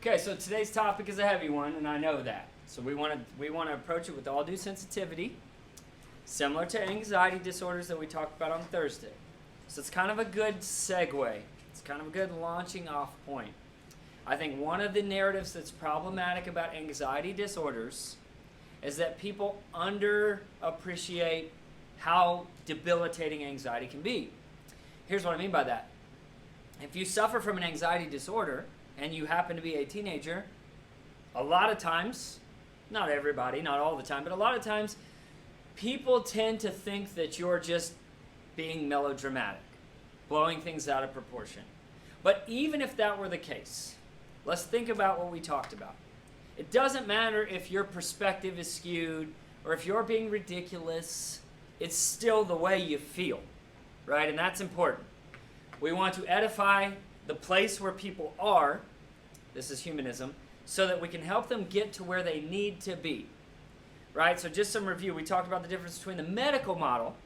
Okay, so today's topic is a heavy one, and I know that. So we want to approach it with all due sensitivity, similar to anxiety disorders that we talked about on Thursday. So it's kind of a good segue. It's kind of a good launching off point. I think one of the narratives that's problematic about anxiety disorders is that people underappreciate how debilitating anxiety can be. Here's what I mean by that. If you suffer from an anxiety disorder and you happen to be a teenager, a lot of times, not everybody, not all the time, but a lot of times, people tend to think that you're just being melodramatic, blowing things out of proportion. But even if that were the case, let's think about what we talked about. It doesn't matter if your perspective is skewed or if you're being ridiculous, it's still the way you feel, right? And that's important. We want to edify the place where people are, this is humanism, so that we can help them get to where they need to be, right? So just some review. We talked about the difference between the medical model,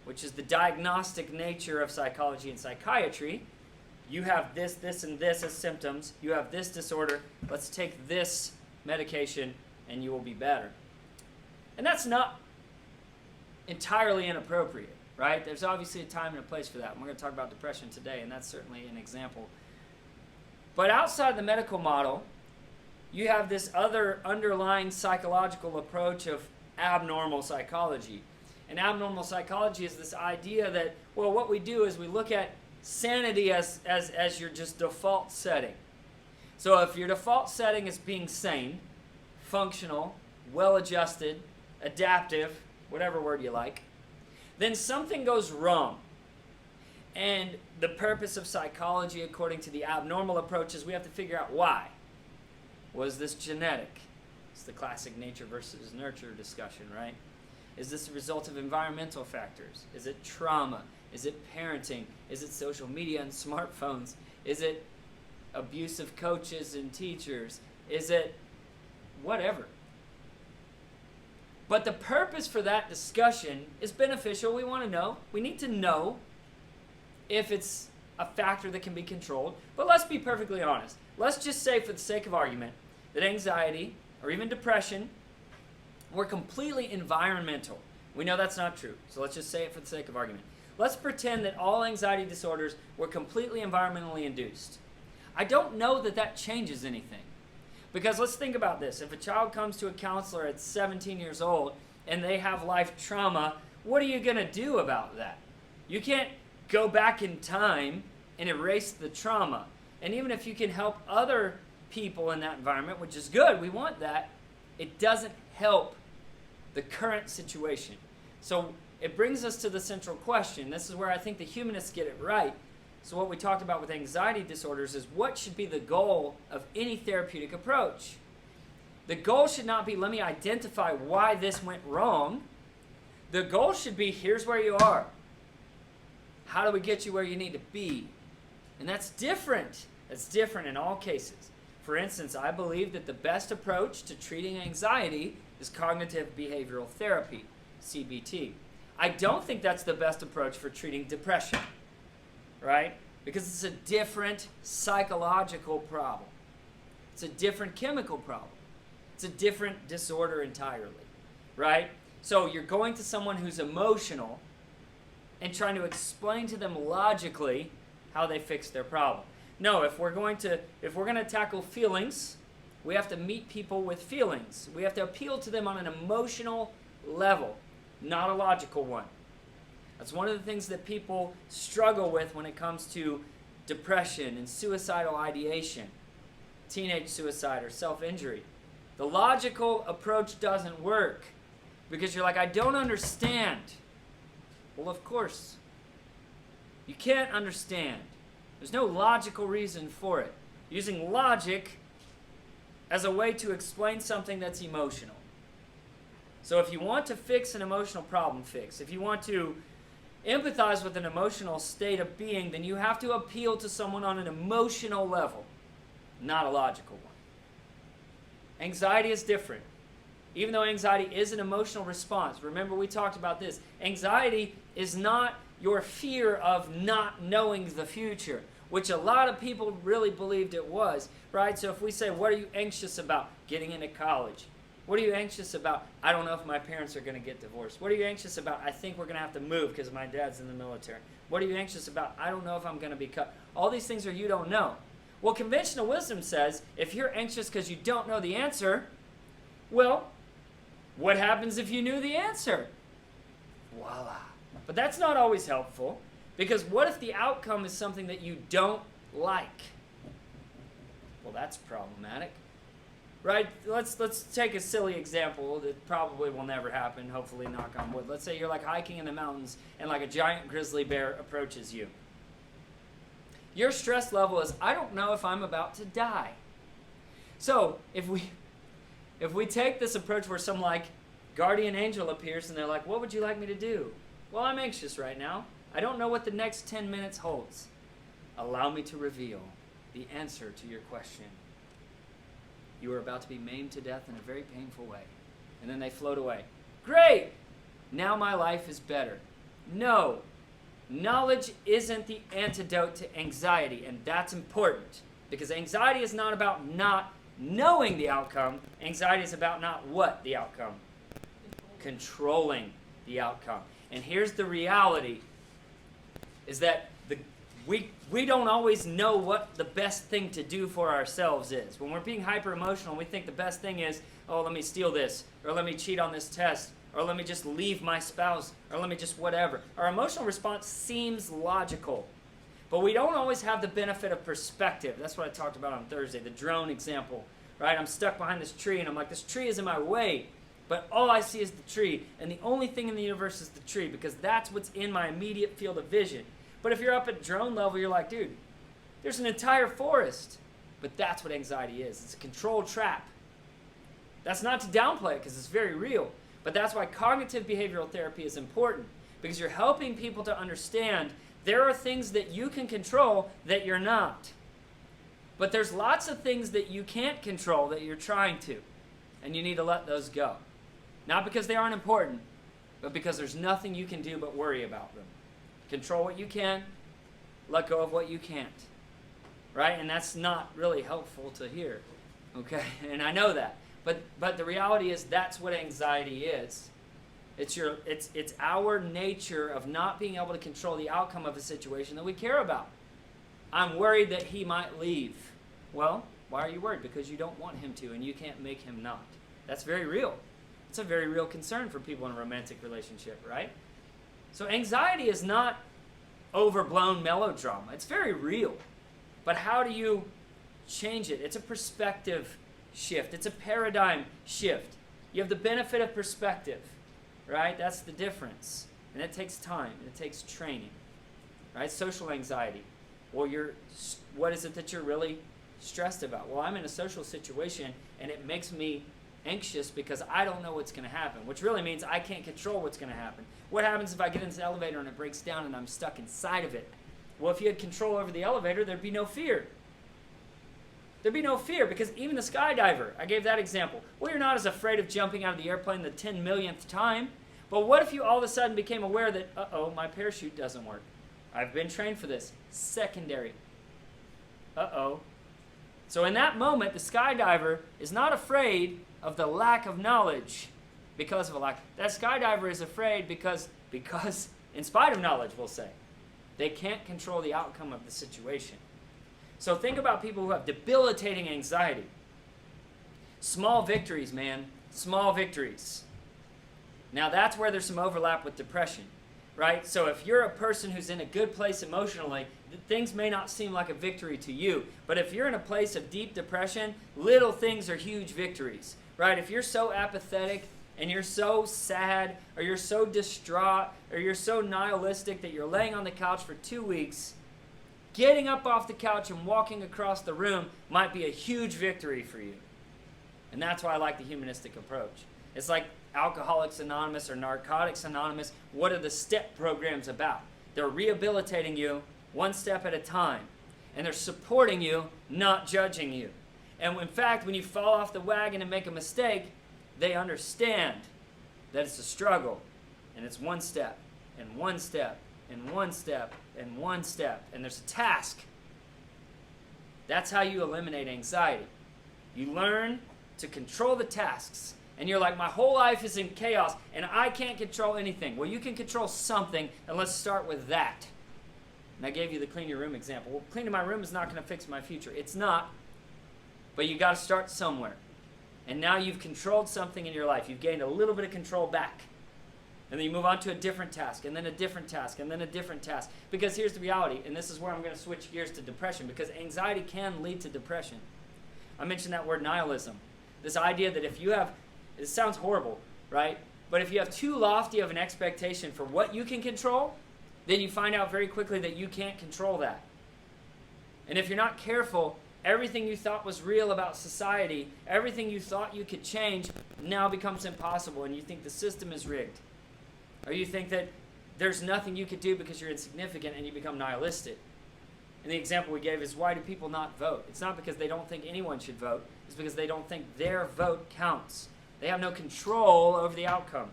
which is the diagnostic nature of psychology and psychiatry. You have this, this, and this as symptoms. You have this disorder. Let's take this medication and you will be better. And that's not entirely inappropriate, right? There's obviously a time and a place for that. And we're going to talk about depression today, and that's certainly an example. But outside the medical model, you have this other underlying psychological approach of abnormal psychology. And abnormal psychology is this idea that, well, what we do is we look at sanity as your just default setting. So if your default setting is being sane, functional, well-adjusted, adaptive, whatever word you like, then something goes wrong. And the purpose of psychology, according to the abnormal approach, is we have to figure out why. Was this genetic? It's the classic nature versus nurture discussion, right? Is this a result of environmental factors? Is it trauma? Is it parenting? Is it social media and smartphones? Is it abusive coaches and teachers? Is it whatever? But the purpose for that discussion is beneficial. We want to know. We need to know if it's a factor that can be controlled. But let's be perfectly honest. Let's just say, for the sake of argument, that anxiety or even depression were completely environmental. We know that's not true. So let's just say it for the sake of argument. Let's pretend that all anxiety disorders were completely environmentally induced. I don't know that that changes anything. Because let's think about this. If a child comes to a counselor at 17 years old and they have life trauma, what are you going to do about that? You can't go back in time and erase the trauma. And even if you can help other people in that environment, which is good, we want that, it doesn't help the current situation. So it brings us to the central question. This is where I think the humanists get it right. So what we talked about with anxiety disorders is what should be the goal of any therapeutic approach. The goal should not be, let me identify why this went wrong. The goal should be, here's where you are. How do we get you where you need to be? And that's different. That's different in all cases. For instance, I believe that the best approach to treating anxiety is cognitive behavioral therapy, CBT. I don't think that's the best approach for treating depression, right? Because it's a different psychological problem. It's a different chemical problem. It's a different disorder entirely, right? So you're going to someone who's emotional and trying to explain to them logically how they fix their problem. No, if we're going to tackle feelings, we have to meet people with feelings. We have to appeal to them on an emotional level, not a logical one. That's one of the things that people struggle with when it comes to depression and suicidal ideation, teenage suicide or self-injury. The logical approach doesn't work because you're like, I don't understand. Well, of course, you can't understand. There's no logical reason for it. Using logic as a way to explain something that's emotional. So if you want to fix an emotional problem, fix. If you want to empathize with an emotional state of being, then you have to appeal to someone on an emotional level, not a logical one. Anxiety is different. Even though anxiety is an emotional response, remember we talked about this. Anxiety is not your fear of not knowing the future, which a lot of people really believed it was, right? So if we say, what are you anxious about? Getting into college. What are you anxious about? I don't know if my parents are going to get divorced. What are you anxious about? I think we're going to have to move because my dad's in the military. What are you anxious about? I don't know if I'm going to be cut. All these things are you don't know. Well, conventional wisdom says if you're anxious because you don't know the answer, well, what happens if you knew the answer? Voila. But that's not always helpful, because what if the outcome is something that you don't like? Well, that's problematic. Right? Let's take a silly example that probably will never happen, hopefully, knock on wood. Let's say you're like hiking in the mountains and like a giant grizzly bear approaches you. Your stress level is, I don't know if I'm about to die. So if we take this approach where some like guardian angel appears and they're like, what would you like me to do? Well, I'm anxious right now. I don't know what the next 10 minutes holds. Allow me to reveal the answer to your question. You are about to be maimed to death in a very painful way. And then they float away. Great! Now my life is better. No. Knowledge isn't the antidote to anxiety, and that's important. Because anxiety is not about not knowing the outcome. Anxiety is about not what the outcome? Controlling the outcome. And here's the reality, is that we don't always know what the best thing to do for ourselves is. When we're being hyper emotional, we think the best thing is, oh, let me steal this, or let me cheat on this test, or let me just leave my spouse, or let me just whatever. Our emotional response seems logical, but we don't always have the benefit of perspective. That's what I talked about on Thursday, the drone example, right? I'm stuck behind this tree, and I'm like, this tree is in my way, but all I see is the tree, and the only thing in the universe is the tree, because that's what's in my immediate field of vision. But if you're up at drone level, you're like, dude, there's an entire forest. But that's what anxiety is. It's a control trap. That's not to downplay it, because it's very real. But that's why cognitive behavioral therapy is important, because you're helping people to understand there are things that you can control that you're not. But there's lots of things that you can't control that you're trying to. And you need to let those go. Not because they aren't important, but because there's nothing you can do but worry about them. Control what you can, let go of what you can't. Right? And that's not really helpful to hear. Okay? And I know that. But the reality is that's what anxiety is. It's our nature of not being able to control the outcome of a situation that we care about. I'm worried that he might leave. Well, why are you worried? Because you don't want him to, and you can't make him not. That's very real. It's a very real concern for people in a romantic relationship, right? So anxiety is not overblown melodrama. It's very real. But how do you change it? It's a perspective shift. It's a paradigm shift. You have the benefit of perspective, right? That's the difference. And it takes time. And it takes training, right? Social anxiety. Well, what is it that you're really stressed about? Well, I'm in a social situation, and it makes me anxious because I don't know what's going to happen, which really means I can't control what's going to happen. What happens if I get into the elevator and it breaks down and I'm stuck inside of it? Well, if you had control over the elevator, there'd be no fear. There'd be no fear, because even the skydiver, I gave that example. Well, you're not as afraid of jumping out of the airplane the 10 millionth time. But what if you all of a sudden became aware that, uh-oh, my parachute doesn't work? I've been trained for this. Secondary. Uh-oh. So in that moment, the skydiver is not afraid of the lack of knowledge because of a lack. That skydiver is afraid because, in spite of knowledge, we'll say, they can't control the outcome of the situation. So think about people who have debilitating anxiety. Small victories, man. Small victories. Now that's where there's some overlap with depression, right? So if you're a person who's in a good place emotionally, things may not seem like a victory to you. But if you're in a place of deep depression, little things are huge victories, right? If you're so apathetic and you're so sad, or you're so distraught, or you're so nihilistic that you're laying on the couch for 2 weeks, getting up off the couch and walking across the room might be a huge victory for you. And that's why I like the humanistic approach. It's like Alcoholics Anonymous or Narcotics Anonymous. What are the STEP programs about? They're rehabilitating you one step at a time. And they're supporting you, not judging you. And in fact, when you fall off the wagon and make a mistake, they understand that it's a struggle. And it's one step, and one step, and one step and one step. And there's a task. That's how you eliminate anxiety. You learn to control the tasks. And you're like, my whole life is in chaos and I can't control anything. Well, you can control something, and let's start with that. And I gave you the clean your room example. Well, cleaning my room is not going to fix my future. It's not. But you got to start somewhere. And now you've controlled something in your life. You've gained a little bit of control back. And then you move on to a different task, and then a different task, and then a different task. Because here's the reality, and this is where I'm going to switch gears to depression, because anxiety can lead to depression. I mentioned that word nihilism. This idea that if you have, it sounds horrible, right? But if you have too lofty of an expectation for what you can control, then you find out very quickly that you can't control that. And if you're not careful, everything you thought was real about society, everything you thought you could change, now becomes impossible, and you think the system is rigged. Or you think that there's nothing you could do because you're insignificant, and you become nihilistic. And the example we gave is, why do people not vote? It's not because they don't think anyone should vote. It's because they don't think their vote counts. They have no control over the outcome.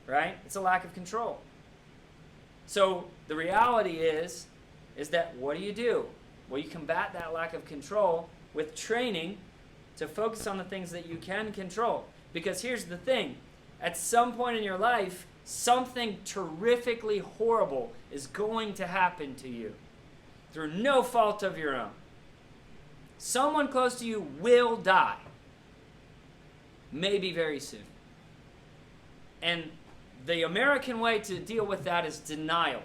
Right? It's a lack of control. So the reality is that what do? Well, you combat that lack of control with training to focus on the things that you can control. Because here's the thing. At some point in your life, something terrifically horrible is going to happen to you through no fault of your own. Someone close to you will die. Maybe very soon. And the American way to deal with that is denial.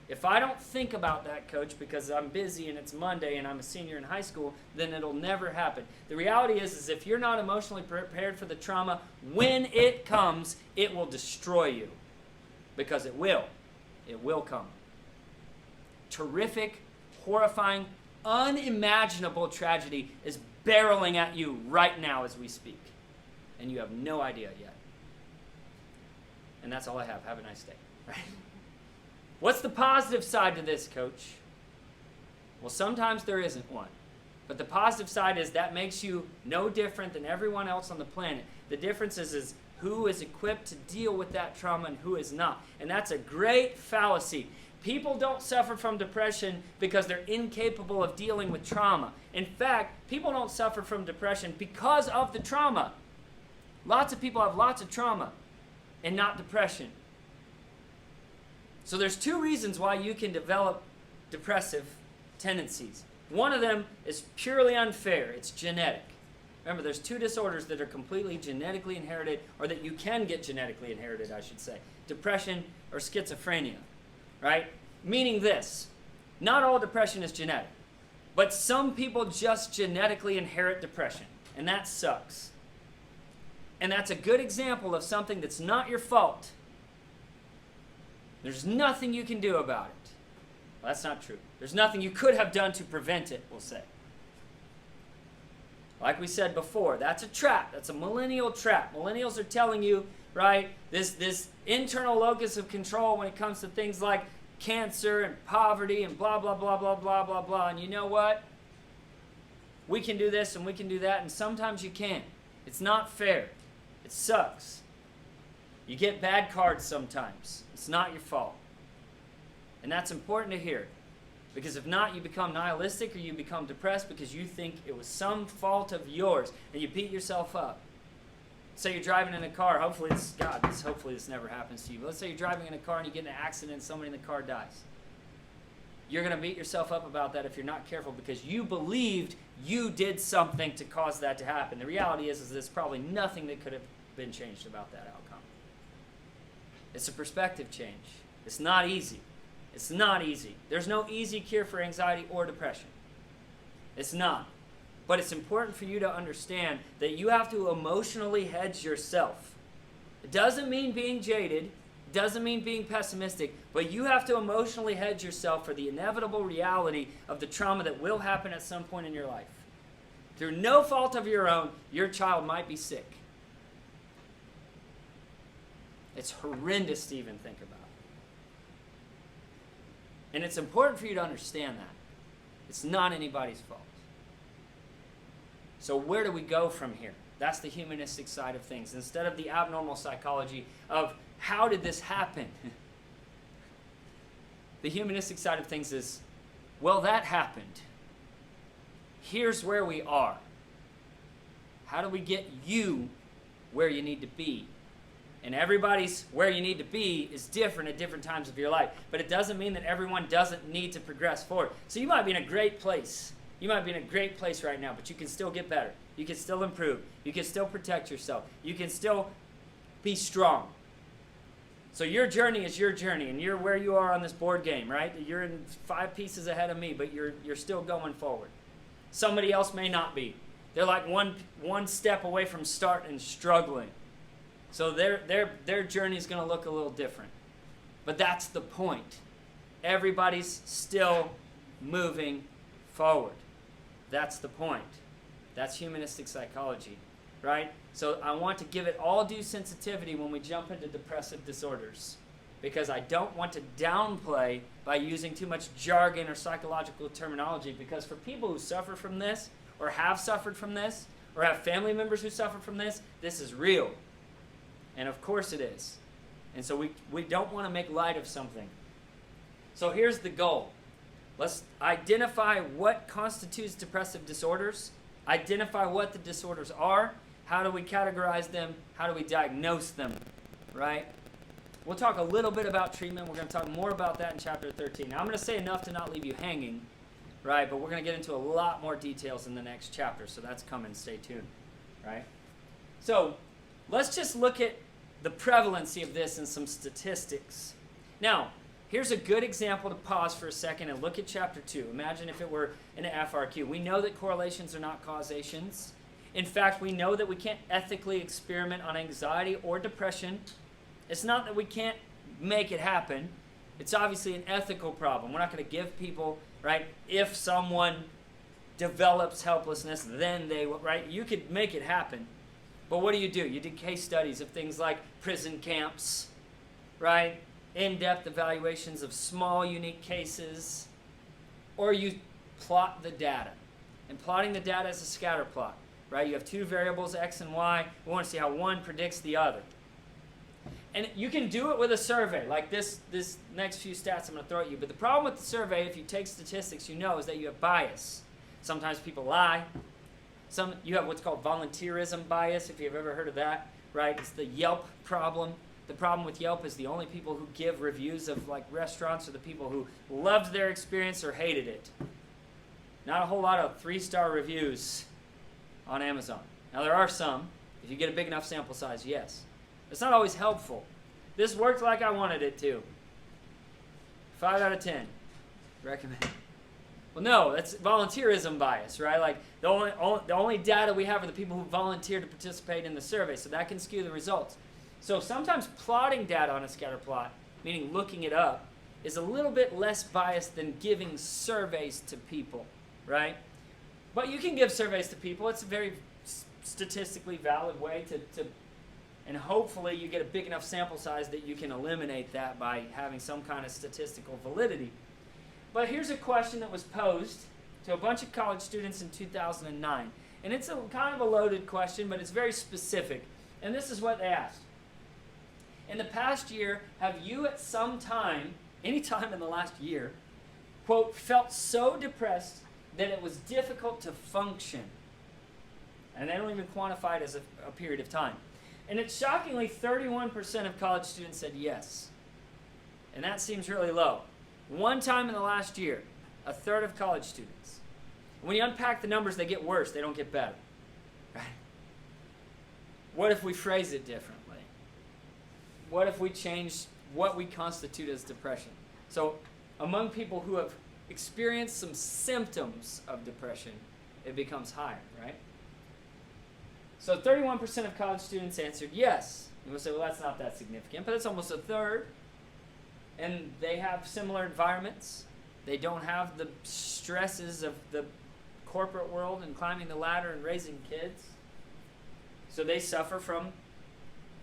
If I don't think about that, coach, because I'm busy and it's Monday and I'm a senior in high school, then it'll never happen. The reality is if you're not emotionally prepared for the trauma, when it comes, it will destroy you. Because it will. It will come. Terrific, horrifying, unimaginable tragedy is barreling at you right now as we speak. And you have no idea yet. And that's all I have. Have a nice day. Right? What's the positive side to this, coach? Well, sometimes there isn't one. But the positive side is that makes you no different than everyone else on the planet. The difference is who is equipped to deal with that trauma and who is not. And that's a great fallacy. People don't suffer from depression because they're incapable of dealing with trauma. In fact, people don't suffer from depression because of the trauma. Lots of people have lots of trauma and not depression. So there's two reasons why you can develop depressive tendencies. One of them is purely unfair. It's genetic. Remember, there's two disorders that are completely genetically inherited, or that you can get genetically inherited, I should say. Depression or schizophrenia, right? Meaning this, not all depression is genetic, but some people just genetically inherit depression, and that sucks. And that's a good example of something that's not your fault. There's nothing you can do about it. Well, that's not true. There's nothing you could have done to prevent it, we'll say. Like we said before, that's a trap. That's a millennial trap. Millennials are telling you, right, this internal locus of control when it comes to things like cancer and poverty and blah, blah, blah, blah, blah, blah, blah. And you know what? We can do this and we can do that, and sometimes you can't. It's not fair. It sucks. You get bad cards sometimes. It's not your fault. And that's important to hear. Because if not, you become nihilistic or you become depressed because you think it was some fault of yours and you beat yourself up. Say you're driving in a car. Hopefully this never happens to you. But let's say you're driving in a car and you get in an accident and somebody in the car dies. You're going to beat yourself up about that if you're not careful because you believed you did something to cause that to happen. The reality is there's probably nothing that could have been changed about that outcome. It's a perspective change. It's not easy. It's not easy. There's no easy cure for anxiety or depression. It's not. But it's important for you to understand that you have to emotionally hedge yourself. It doesn't mean being jaded. It doesn't mean being pessimistic. But you have to emotionally hedge yourself for the inevitable reality of the trauma that will happen at some point in your life. Through no fault of your own, your child might be sick. It's horrendous to even think about. And it's important for you to understand that. It's not anybody's fault. So where do we go from here? That's the humanistic side of things. Instead of the abnormal psychology of how did this happen? the humanistic side of things is, well, that happened. Here's where we are. How do we get you where you need to be? And everybody's where you need to be is different at different times of your life. But it doesn't mean that everyone doesn't need to progress forward. So you might be in a great place. You might be in a great place right now, but you can still get better. You can still improve. You can still protect yourself. You can still be strong. So your journey is your journey, and you're where you are on this board game, right? You're in 5 pieces ahead of me, but you're still going forward. Somebody else may not be. They're like one step away from start and struggling. So their journey is going to look a little different. But that's the point. Everybody's still moving forward. That's the point. That's humanistic psychology, right? So I want to give it all due sensitivity when we jump into depressive disorders, because I don't want to downplay by using too much jargon or psychological terminology, because for people who suffer from this, or have suffered from this, or have family members who suffer from this is real. And of course it is. And so we don't want to make light of something. So here's the goal. Let's identify what constitutes depressive disorders, identify what the disorders are, how do we categorize them, how do we diagnose them, right? We'll talk a little bit about treatment. We're going to talk more about that in chapter 13. Now, I'm going to say enough to not leave you hanging, right? But we're going to get into a lot more details in the next chapter, so that's coming. Stay tuned, right? So let's just look at the prevalency of this in some statistics. Now, here's a good example to pause for a second and look at chapter 2. Imagine if it were an FRQ. We know that correlations are not causations. In fact, we know that we can't ethically experiment on anxiety or depression. It's not that we can't make it happen. It's obviously an ethical problem. We're not going to give people, right, if someone develops helplessness, then they will, right? You could make it happen. But what do? You did case studies of things like prison camps, right? In-depth evaluations of small, unique cases. Or you plot the data. And plotting the data is a scatter plot, right? You have 2 variables, X and Y. We want to see how one predicts the other. And you can do it with a survey, like this next few stats I'm going to throw at you. But the problem with the survey, if you take statistics, you know, is that you have bias. Sometimes people lie. You have what's called volunteerism bias, if you've ever heard of that, right? It's the Yelp problem. The problem with Yelp is the only people who give reviews of like restaurants are the people who loved their experience or hated it. Not a whole lot of 3-star reviews on Amazon. Now there are some. If you get a big enough sample size, yes. It's not always helpful. This worked like I wanted it to. 5 out of 10. Recommend. Well, no, that's volunteerism bias, right? Like the only data we have are the people who volunteer to participate in the survey, so that can skew the results. So sometimes plotting data on a scatter plot, meaning looking it up, is a little bit less biased than giving surveys to people, right? But you can give surveys to people. It's a very statistically valid way to and hopefully you get a big enough sample size that you can eliminate that by having some kind of statistical validity. But here's a question that was posed to a bunch of college students in 2009. And it's a kind of a loaded question, but it's very specific. And this is what they asked. In the past year, have you at some time, any time in the last year, quote, felt so depressed that it was difficult to function? And they don't even quantify it as a period of time. And it's shockingly 31% of college students said yes. And that seems really low. One time in the last year, a third of college students. When you unpack the numbers, they get worse. They don't get better. Right? What if we phrase it differently? What if we change what we constitute as depression? So among people who have experienced some symptoms of depression, it becomes higher, right? So 31% of college students answered yes. And we'll say, well, that's not that significant, but it's almost a third. And they have similar environments. They don't have the stresses of the corporate world and climbing the ladder and raising kids. So they suffer from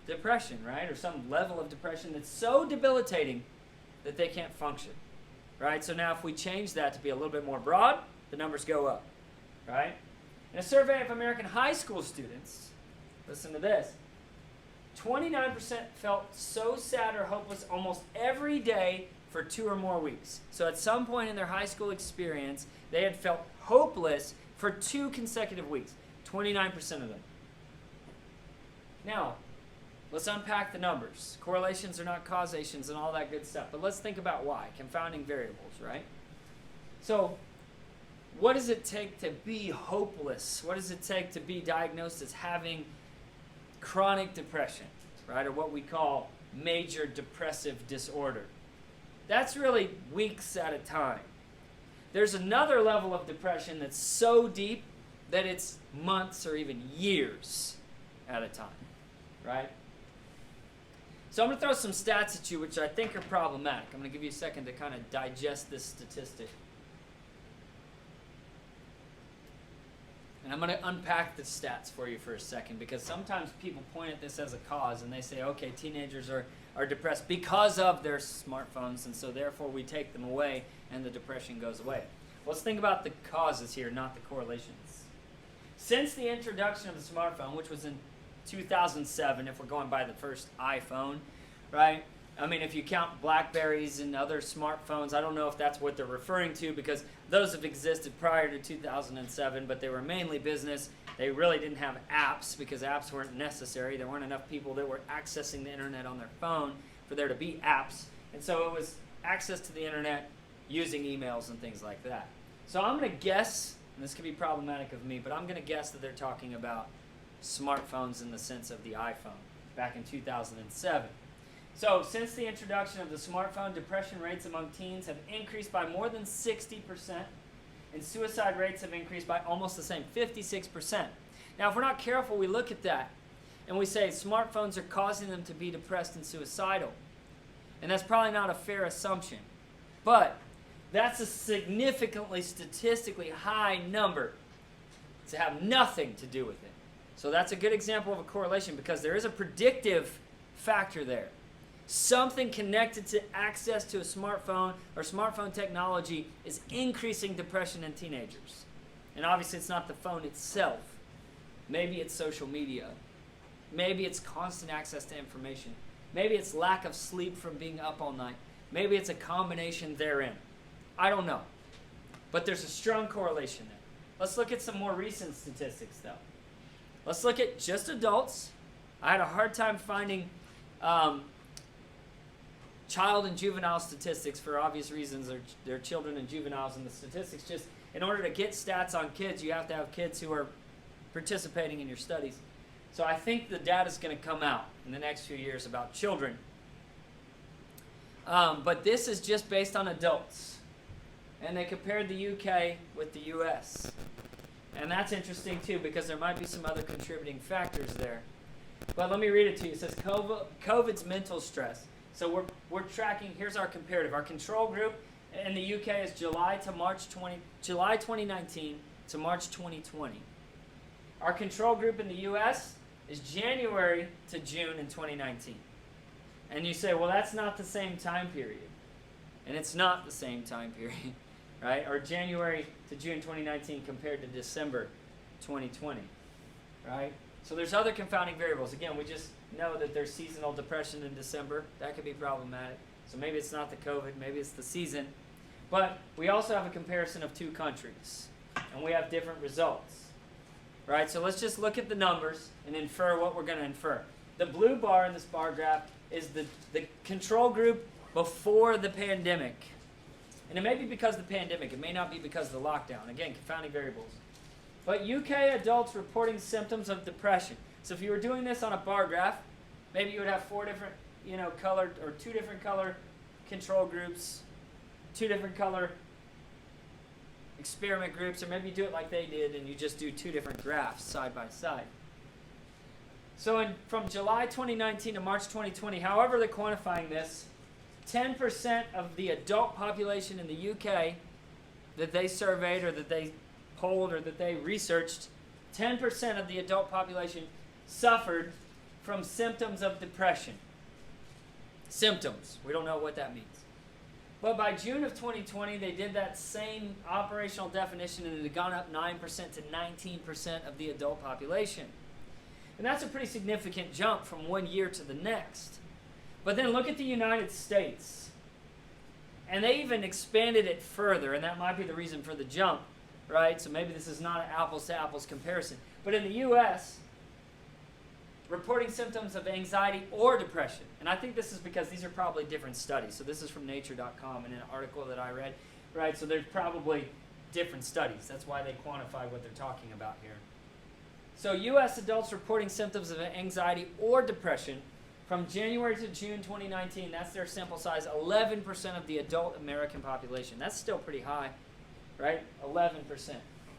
depression, right? Or some level of depression that's so debilitating that they can't function, right? So now if we change that to be a little bit more broad, the numbers go up, right? In a survey of American high school students, listen to this, 29% felt so sad or hopeless almost every day for 2 or more weeks. So at some point in their high school experience, they had felt hopeless for 2 consecutive weeks. 29% of them. Now, let's unpack the numbers. Correlations are not causations and all that good stuff. But let's think about why. Confounding variables, right? So, what does it take to be hopeless? What does it take to be diagnosed as having chronic depression, right? Or what we call major depressive disorder. That's really weeks at a time. There's another level of depression that's so deep that it's months or even years at a time, right? So I'm going to throw some stats at you which I think are problematic. I'm going to give you a second to kind of digest this statistic. And I'm going to unpack the stats for you for a second, because sometimes people point at this as a cause and they say, okay, teenagers are depressed because of their smartphones, and so therefore we take them away and the depression goes away. Let's think about the causes here, not the correlations. Since the introduction of the smartphone, which was in 2007, if we're going by the first iPhone, right? I mean, if you count Blackberries and other smartphones, I don't know if that's what they're referring to, because those have existed prior to 2007, but they were mainly business. They really didn't have apps because apps weren't necessary. There weren't enough people that were accessing the internet on their phone for there to be apps. And so it was access to the internet using emails and things like that. So I'm going to guess, and this could be problematic of me, but I'm going to guess that they're talking about smartphones in the sense of the iPhone back in 2007. So, since the introduction of the smartphone, depression rates among teens have increased by more than 60%, and suicide rates have increased by almost the same, 56%. Now, if we're not careful, we look at that, and we say smartphones are causing them to be depressed and suicidal. And that's probably not a fair assumption. But that's a significantly, statistically high number to have nothing to do with it. So that's a good example of a correlation, because there is a predictive factor there. Something connected to access to a smartphone or smartphone technology is increasing depression in teenagers. And obviously it's not the phone itself. Maybe it's social media. Maybe it's constant access to information. Maybe it's lack of sleep from being up all night. Maybe it's a combination therein. I don't know. But there's a strong correlation there. Let's look at some more recent statistics though. Let's look at just adults. I had a hard time finding child and juvenile statistics for obvious reasons. They're children and juveniles, and the statistics just, in order to get stats on kids, you have to have kids who are participating in your studies. So I think the data is going to come out in the next few years about children. But this is just based on adults. And they compared the UK with the US. And that's interesting too, because there might be some other contributing factors there. But let me read it to you. It says COVID's mental stress. So we're tracking, here's our comparative. Our control group in the UK is July 2019 to March 2020. Our control group in the US is January to June in 2019. And you say, well, that's not the same time period. And it's not the same time period, right? Or January to June 2019 compared to December 2020, right? So there's other confounding variables. Again, we just know that there's seasonal depression in December. That could be problematic. So maybe it's not the COVID, maybe it's the season. But we also have a comparison of 2 countries, and we have different results, right? So let's just look at the numbers and infer what we're going to infer. The blue bar in this bar graph is the control group before the pandemic. And it may be because of the pandemic. It may not be because of the lockdown. Again, confounding variables. But UK adults reporting symptoms of depression. So if you were doing this on a bar graph, maybe you would have 4 different, colored, or 2 different color control groups, 2 different color experiment groups, or maybe you do it like they did and you just do 2 different graphs side by side. So from July 2019 to March 2020, however they're quantifying this, 10% of the adult population in the UK that they surveyed or that they polled or that they researched, 10% of the adult population suffered from symptoms of depression. Symptoms. We don't know what that means. But by June of 2020, they did that same operational definition, and it had gone up 9% to 19% of the adult population. And that's a pretty significant jump from one year to the next. But then look at the United States. And they even expanded it further, and that might be the reason for the jump, right? So maybe this is not an apples-to-apples comparison. But in the U.S., reporting symptoms of anxiety or depression, and I think this is because these are probably different studies. So this is from nature.com in an article that I read, right? So there's probably different studies. That's why they quantify what they're talking about here. So U.S. adults reporting symptoms of anxiety or depression from January to June 2019, that's their sample size, 11% of the adult American population. That's still pretty high, right? 11%.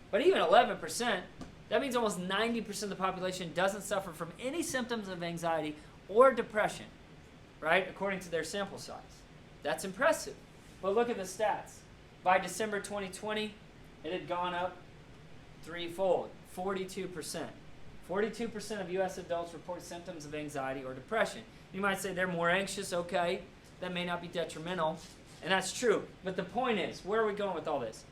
But even 11%, that means almost 90% of the population doesn't suffer from any symptoms of anxiety or depression, right? According to their sample size. That's impressive. But look at the stats. By December 2020, it had gone up threefold, 42%. 42% of U.S. adults report symptoms of anxiety or depression. You might say they're more anxious, okay. That may not be detrimental, and that's true. But the point is, where are we going with all this?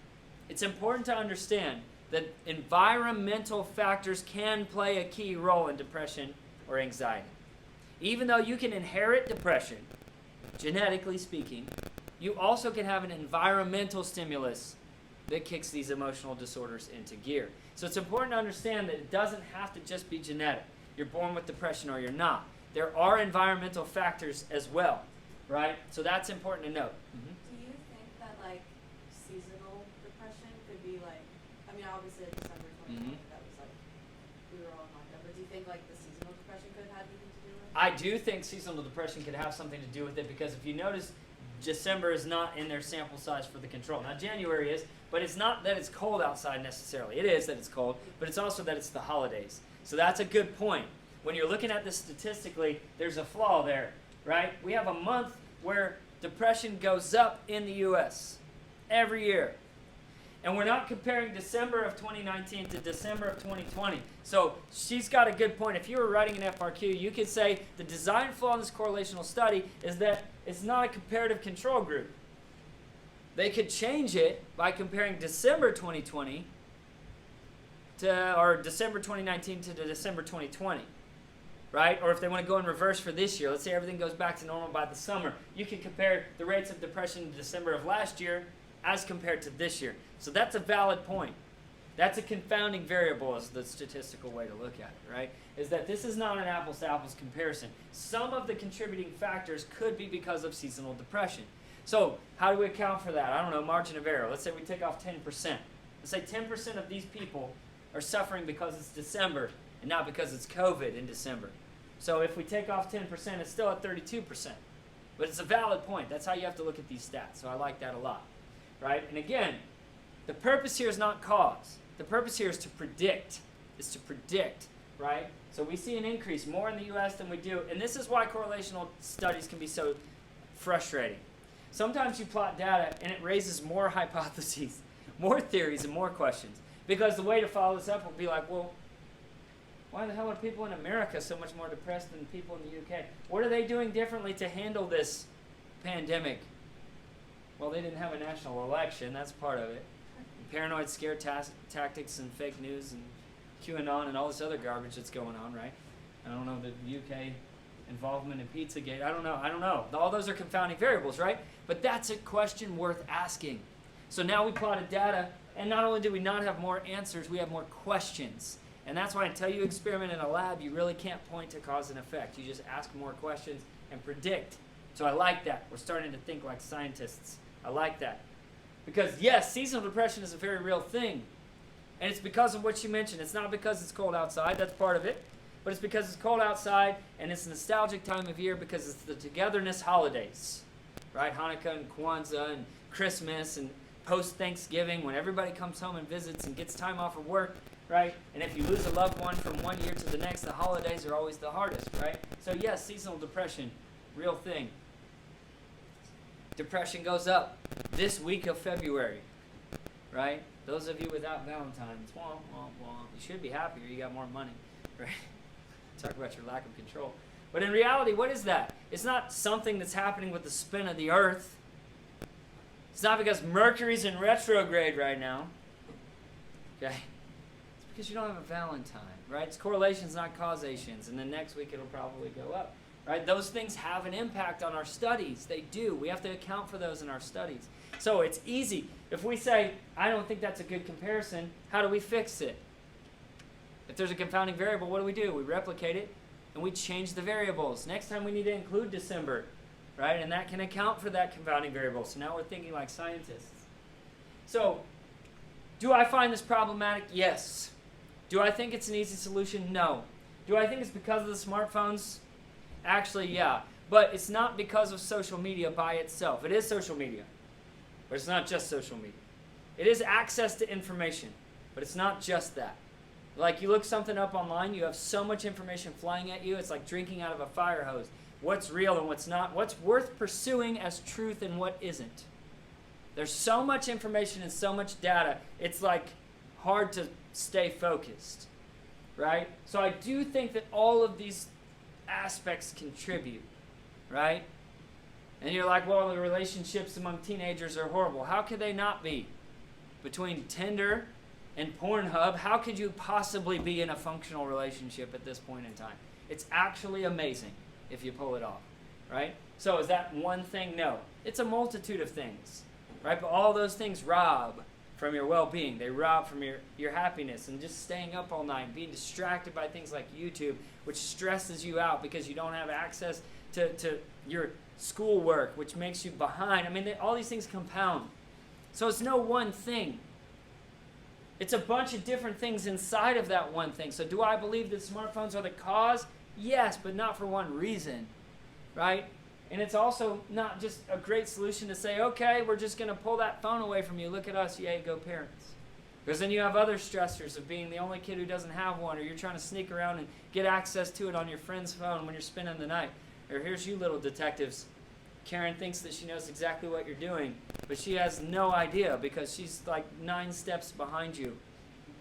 It's important to understand that environmental factors can play a key role in depression or anxiety. Even though you can inherit depression, genetically speaking, you also can have an environmental stimulus that kicks these emotional disorders into gear. So it's important to understand that it doesn't have to just be genetic. You're born with depression or you're not. There are environmental factors as well, right? So that's important to note. Mm-hmm. Do you think that like seasonal depression could be like, I mean obviously December 2020, that was like, we were all in lockdown, but do you think like the seasonal depression could have anything to do with it? I do think seasonal depression could have something to do with it because if you notice, December is not in their sample size for the control. Now January is, but it's not that it's cold outside necessarily. It is that it's cold, but it's also that it's the holidays. So that's a good point. When you're looking at this statistically, there's a flaw there, right? We have a month where depression goes up in the U.S. every year. And we're not comparing December of 2019 to December of 2020. So she's got a good point. If you were writing an FRQ, you could say the design flaw in this correlational study is that it's not a comparative control group. They could change it by comparing December 2020 or December 2019 to December 2020, right? Or if they want to go in reverse for this year, let's say everything goes back to normal by the summer, you can compare the rates of depression in December of last year as compared to this year. So that's a valid point. That's a confounding variable is the statistical way to look at it, right? Is that this is not an apples-to-apples comparison. Some of the contributing factors could be because of seasonal depression. So how do we account for that? I don't know, margin of error. Let's say we take off 10%. Let's say 10% of these people are suffering because it's December and not because it's COVID in December. So if we take off 10%, it's still at 32%. But it's a valid point. That's how you have to look at these stats. So I like that a lot, right? And again, the purpose here is not cause. The purpose here is to predict. Right? So we see an increase more in the U.S. than we do. And this is why correlational studies can be so frustrating. Sometimes you plot data and it raises more hypotheses, more theories, and more questions. Because the way to follow this up will be like, well, why the hell are people in America so much more depressed than people in the UK? What are they doing differently to handle this pandemic? Well, they didn't have a national election. That's part of it. Paranoid scare tactics and fake news and QAnon and all this other garbage that's going on, right? I don't know, the UK involvement in Pizzagate. I don't know. All those are confounding variables, right? But that's a question worth asking. So now we plotted data, and not only do we not have more answers, we have more questions. And that's why until you experiment in a lab, you really can't point to cause and effect. You just ask more questions and predict. So I like that. We're starting to think like scientists. I like that. Because yes, seasonal depression is a very real thing. And it's because of what you mentioned. It's not because it's cold outside, that's part of it. But it's because it's cold outside and it's a nostalgic time of year because it's the togetherness holidays. Right? Hanukkah and Kwanzaa and Christmas and post-Thanksgiving when everybody comes home and visits and gets time off of work. Right? And if you lose a loved one from one year to the next, the holidays are always the hardest. Right? So yes, seasonal depression, real thing. Depression goes up this week of February, right? Those of you without Valentine's, womp, womp, womp. You should be happier. You got more money, right? Talk about your lack of control. But in reality, what is that? It's not something that's happening with the spin of the earth. It's not because Mercury's in retrograde right now, okay? It's because you don't have a Valentine, right? It's correlations, not causations. And then next week it'll probably go up. right? Those things have an impact on our studies. They do. We have to account for those in our studies. So it's easy. If we say, I don't think that's a good comparison, how do we fix it? If there's a confounding variable, what do? We replicate it, and we change the variables. Next time we need to include December, right? And that can account for that confounding variable. So now we're thinking like scientists. So, do I find this problematic? Yes. Do I think it's an easy solution? No. Do I think it's because of the smartphones? Actually, yeah. But it's not because of social media by itself. It is social media, but it's not just social media. It is access to information, but it's not just that. Like you look something up online, you have so much information flying at you, it's like drinking out of a fire hose. What's real and what's not, what's worth pursuing as truth and what isn't. There's so much information and so much data, it's like hard to stay focused, right? So I do think that all of these aspects contribute, right? And you're like, well, the relationships among teenagers are horrible. How could they not be? Between Tinder and Pornhub, how could you possibly be in a functional relationship at this point in time? It's actually amazing if you pull it off, right? So is that one thing? No. It's a multitude of things, right? But all those things rob from your well-being. They rob from your happiness, and just staying up all night, being distracted by things like YouTube, which stresses you out because you don't have access to your schoolwork, which makes you behind. I mean, all these things compound. So it's no one thing. It's a bunch of different things inside of that one thing. So do I believe that smartphones are the cause? Yes, but not for one reason, right? And it's also not just a great solution to say, okay, we're just going to pull that phone away from you. Look at us. Yay, go parents. Because then you have other stressors of being the only kid who doesn't have one, or you're trying to sneak around and get access to it on your friend's phone when you're spending the night. Or here's you little detectives. Karen thinks that she knows exactly what you're doing, but she has no idea because she's like 9 steps behind you.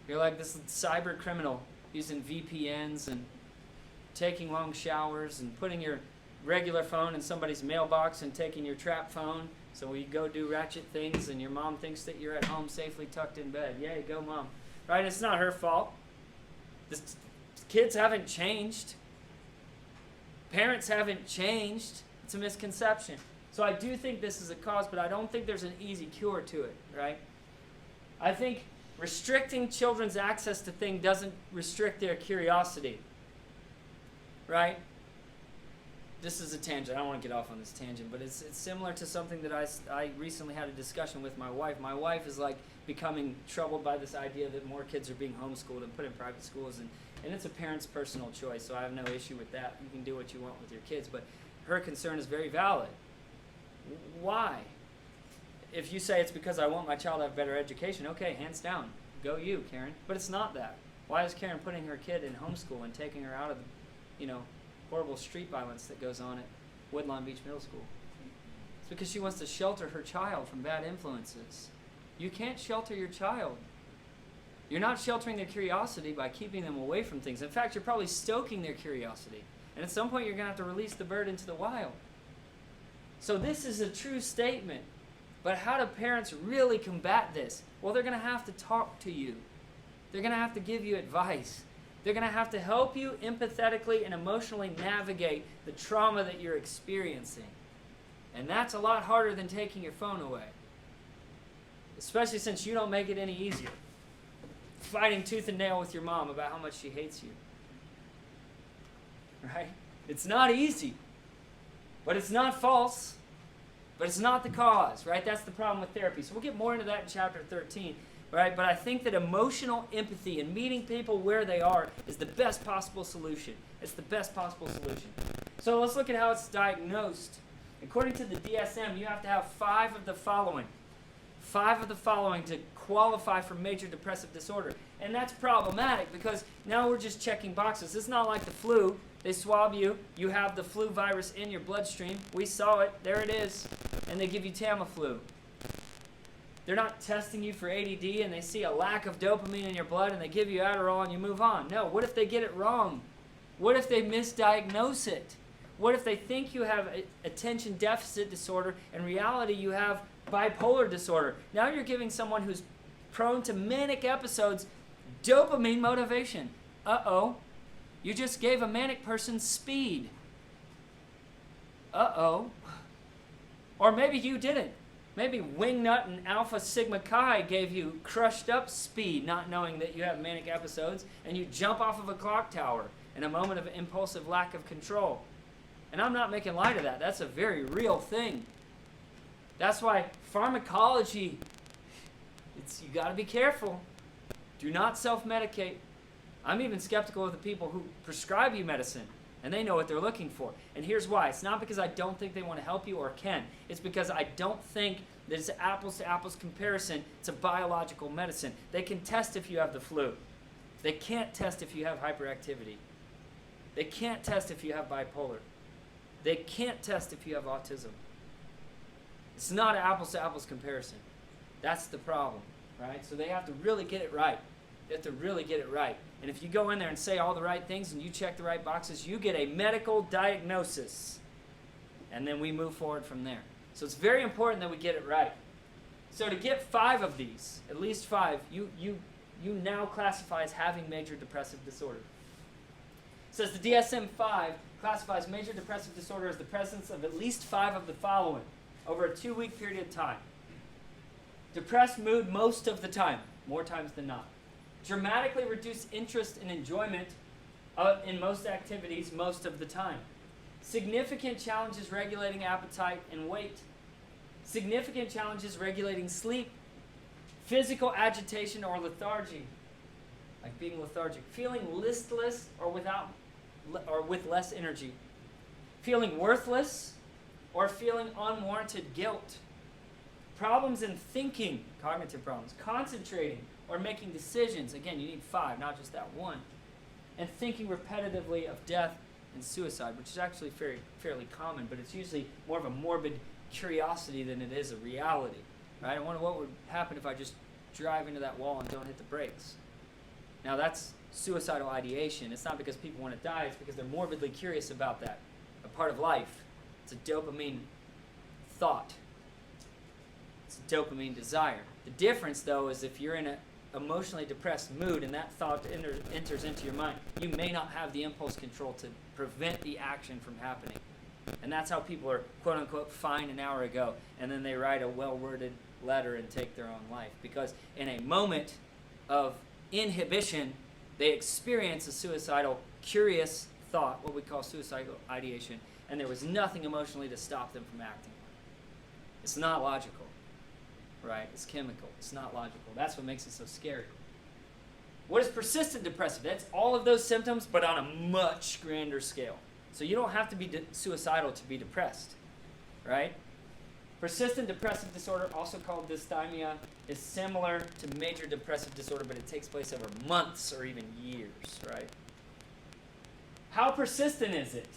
You're like this cyber criminal using VPNs and taking long showers and putting your regular phone in somebody's mailbox and taking your trap phone so we go do ratchet things, and your mom thinks that you're at home safely tucked in bed. Yay, go mom. Right? It's not her fault. The kids haven't changed. Parents haven't changed. It's a misconception. So I do think this is a cause, but I don't think there's an easy cure to it, right? I think restricting children's access to things doesn't restrict their curiosity, right? This is a tangent. I don't want to get off on this tangent, but it's similar to something that I recently had a discussion with my wife. My wife is like becoming troubled by this idea that more kids are being homeschooled and put in private schools, and it's a parent's personal choice, so I have no issue with that. You can do what you want with your kids, but her concern is very valid. Why? If you say it's because I want my child to have better education, okay, hands down. Go you, Karen. But it's not that. Why is Karen putting her kid in homeschool and taking her out of the, horrible street violence that goes on at Woodlawn Beach Middle School? It's because she wants to shelter her child from bad influences. You can't shelter your child. You're not sheltering their curiosity by keeping them away from things. In fact, you're probably stoking their curiosity. And at some point, you're going to have to release the bird into the wild. So this is a true statement. But how do parents really combat this? Well, they're going to have to talk to you. They're going to have to give you advice. They're going to have to help you empathetically and emotionally navigate the trauma that you're experiencing. And that's a lot harder than taking your phone away. Especially since you don't make it any easier. Fighting tooth and nail with your mom about how much she hates you. Right? It's not easy. But it's not false. But it's not the cause, right? That's the problem with therapy. So we'll get more into that in chapter 13, right? But I think that emotional empathy and meeting people where they are is the best possible solution. It's the best possible solution. So let's look at how it's diagnosed. According to the DSM, you have to have 5 of the following. 5 of the following to qualify for major depressive disorder. And that's problematic because now we're just checking boxes. It's not like the flu. They swab you. You have the flu virus in your bloodstream. We saw it. There it is. And they give you Tamiflu. They're not testing you for ADD and they see a lack of dopamine in your blood and they give you Adderall and you move on. No, what if they get it wrong? What if they misdiagnose it? What if they think you have attention deficit disorder, in reality you have bipolar disorder? Now you're giving someone who's prone to manic episodes dopamine motivation. Uh-oh. You just gave a manic person speed. uh-oh. Or maybe you didn't. Maybe Wingnut and Alpha Sigma Chi gave you crushed up speed, not knowing that you have manic episodes, and you jump off of a clock tower in a moment of impulsive lack of control. And I'm not making light of that. That's a very real thing. That's why pharmacology, you got to be careful. Do not self-medicate. I'm even skeptical of the people who prescribe you medicine, and they know what they're looking for. And here's why. It's not because I don't think they want to help you or can. It's because I don't think that it's an apples-to-apples comparison to biological medicine. They can test if you have the flu. They can't test if you have hyperactivity. They can't test if you have bipolar. They can't test if you have autism. It's not an apples-to-apples comparison. That's the problem, right? So they have to really get it right. They have to really get it right. And if you go in there and say all the right things and you check the right boxes, you get a medical diagnosis. And then we move forward from there. So it's very important that we get it right. So to get 5 of these, at least 5, you now classify as having major depressive disorder. It says the DSM-5 classifies major depressive disorder as the presence of at least 5 of the following over a 2-week period of time. Depressed mood most of the time, more times than not. Dramatically reduced interest and enjoyment in most activities most of the time. Significant challenges regulating appetite and weight. Significant challenges regulating sleep. Physical agitation or lethargy, like being lethargic. Feeling listless or with less energy. Feeling worthless or feeling unwarranted guilt. Problems in thinking, cognitive problems. Concentrating or making decisions. Again, you need 5, not just that one. And thinking repetitively of death and suicide, which is actually fairly common, but it's usually more of a morbid curiosity than it is a reality. Right? I wonder what would happen if I just drive into that wall and don't hit the brakes. Now that's suicidal ideation. It's not because people want to die, it's because they're morbidly curious about that. A part of life. It's a dopamine thought. It's a dopamine desire. The difference, though, is if you're in an emotionally depressed mood and that thought enters into your mind, you may not have the impulse control to prevent the action from happening. And that's how people are, quote-unquote, fine an hour ago, and then they write a well-worded letter and take their own life. Because in a moment of inhibition, they experience a suicidal, curious thought, what we call suicidal ideation, and there was nothing emotionally to stop them from acting. It's not logical. Right? It's chemical. It's not logical. That's what makes it so scary. What is persistent depressive? That's all of those symptoms, but on a much grander scale. So you don't have to be suicidal to be depressed. Right? Persistent depressive disorder, also called dysthymia, is similar to major depressive disorder, but it takes place over months or even years. Right? How persistent is it?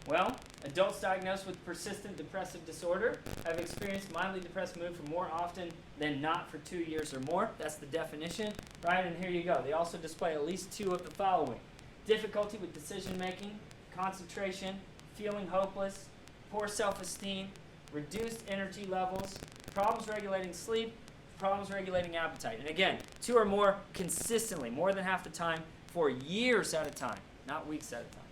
Well, adults diagnosed with persistent depressive disorder have experienced mildly depressed mood for more often than not for 2 years or more. That's the definition, right? And here you go. They also display at least 2 of the following. Difficulty with decision-making, concentration, feeling hopeless, poor self-esteem, reduced energy levels, problems regulating sleep, problems regulating appetite. And again, 2 or more consistently, more than half the time, for years at a time, not weeks at a time.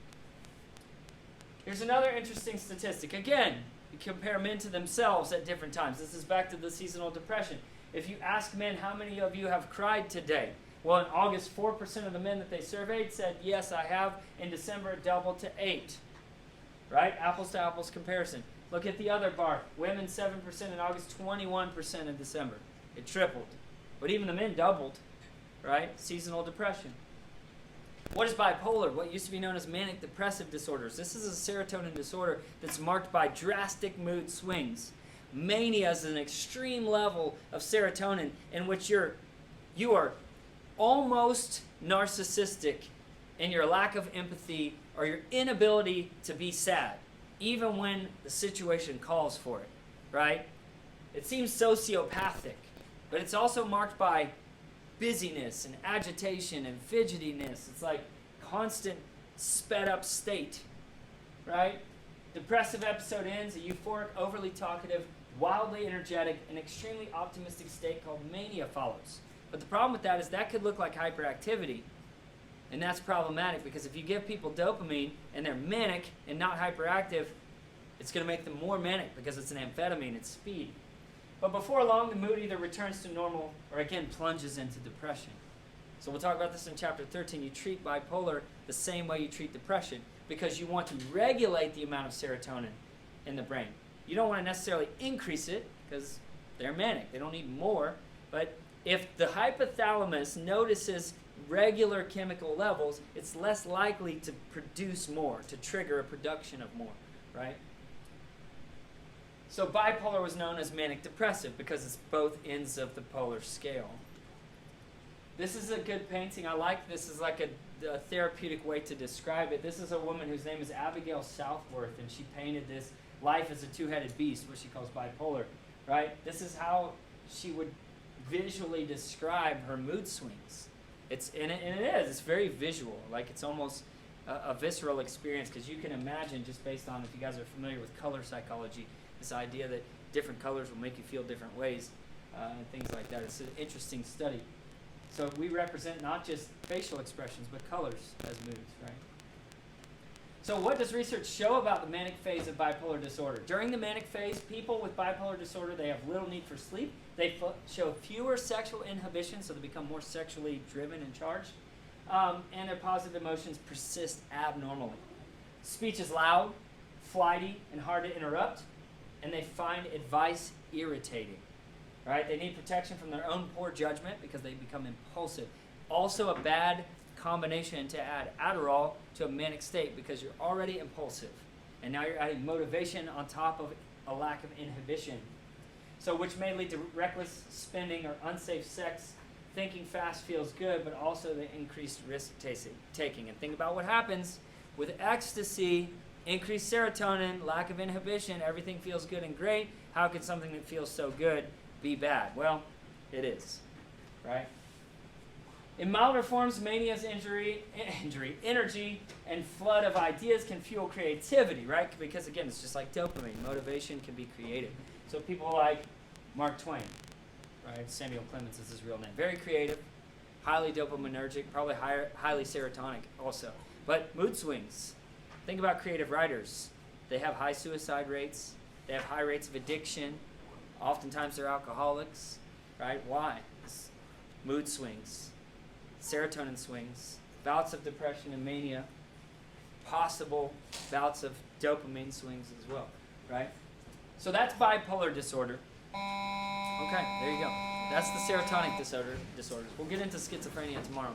Here's another interesting statistic. Again, you compare men to themselves at different times. This is back to the seasonal depression. If you ask men, how many of you have cried today? Well, in August, 4% of the men that they surveyed said, yes, I have. In December, it doubled to 8. Right? Apples to apples comparison. Look at the other bar. Women, 7% in August, 21% in December. It tripled. But even the men doubled. Right? Seasonal depression. What is bipolar? What used to be known as manic depressive disorders. This is a serotonin disorder that's marked by drastic mood swings. Mania is an extreme level of serotonin in which you are almost narcissistic in your lack of empathy or your inability to be sad, even when the situation calls for it, right? It seems sociopathic, but it's also marked by busyness and agitation and fidgetiness. It's like constant sped up state, right? Depressive episode ends, a euphoric, overly talkative, wildly energetic, and extremely optimistic state called mania follows. But the problem with that is that could look like hyperactivity, and that's problematic because if you give people dopamine and they're manic and not hyperactive, It's going to make them more manic because it's an amphetamine, it's speed. But before long, the mood either returns to normal or again plunges into depression. So we'll talk about this in chapter 13. You treat bipolar the same way you treat depression because you want to regulate the amount of serotonin in the brain. You don't want to necessarily increase it because they're manic. They don't need more. But if the hypothalamus notices regular chemical levels, it's less likely to produce more, to trigger a production of more, right? So bipolar was known as manic depressive because it's both ends of the polar scale. This is a good painting. I like this is like a therapeutic way to describe it. This is a woman whose name is Abigail Southworth, and she painted this life as a two-headed beast, what she calls bipolar, right? This is how she would visually describe her mood swings. It's it's very visual, like it's almost a visceral experience, because you can imagine, just based on, if you guys are familiar with color psychology, this idea that different colors will make you feel different ways and things like that. It's an interesting study. So we represent not just facial expressions, but colors as moods, right? So what does research show about the manic phase of bipolar disorder? During the manic phase, people with bipolar disorder, they have little need for sleep. They show fewer sexual inhibition, so they become more sexually driven and charged. And their positive emotions persist abnormally. Speech is loud, flighty, and hard to interrupt. And they find advice irritating. Right? They need protection from their own poor judgment because they become impulsive. Also a bad combination to add Adderall to a manic state because you're already impulsive. And now you're adding motivation on top of a lack of inhibition. So which may lead to reckless spending or unsafe sex. Thinking fast feels good, but also the increased risk taking. And think about what happens with ecstasy, increased serotonin, lack of inhibition, everything feels good and great. How can something that feels so good be bad? Well, it is, right? In milder forms, mania's energy and flood of ideas can fuel creativity, right? Because again, it's just like dopamine. Motivation can be creative. So people like Mark Twain, right? Samuel Clemens is his real name. Very creative, highly dopaminergic, probably highly serotonic also. But mood swings. Think about creative writers. They have high suicide rates. They have high rates of addiction. Oftentimes they're alcoholics, right? Why? It's mood swings, serotonin swings, bouts of depression and mania, possible bouts of dopamine swings as well, right? So that's bipolar disorder. Okay, there you go. That's the serotonic disorders. We'll get into schizophrenia tomorrow.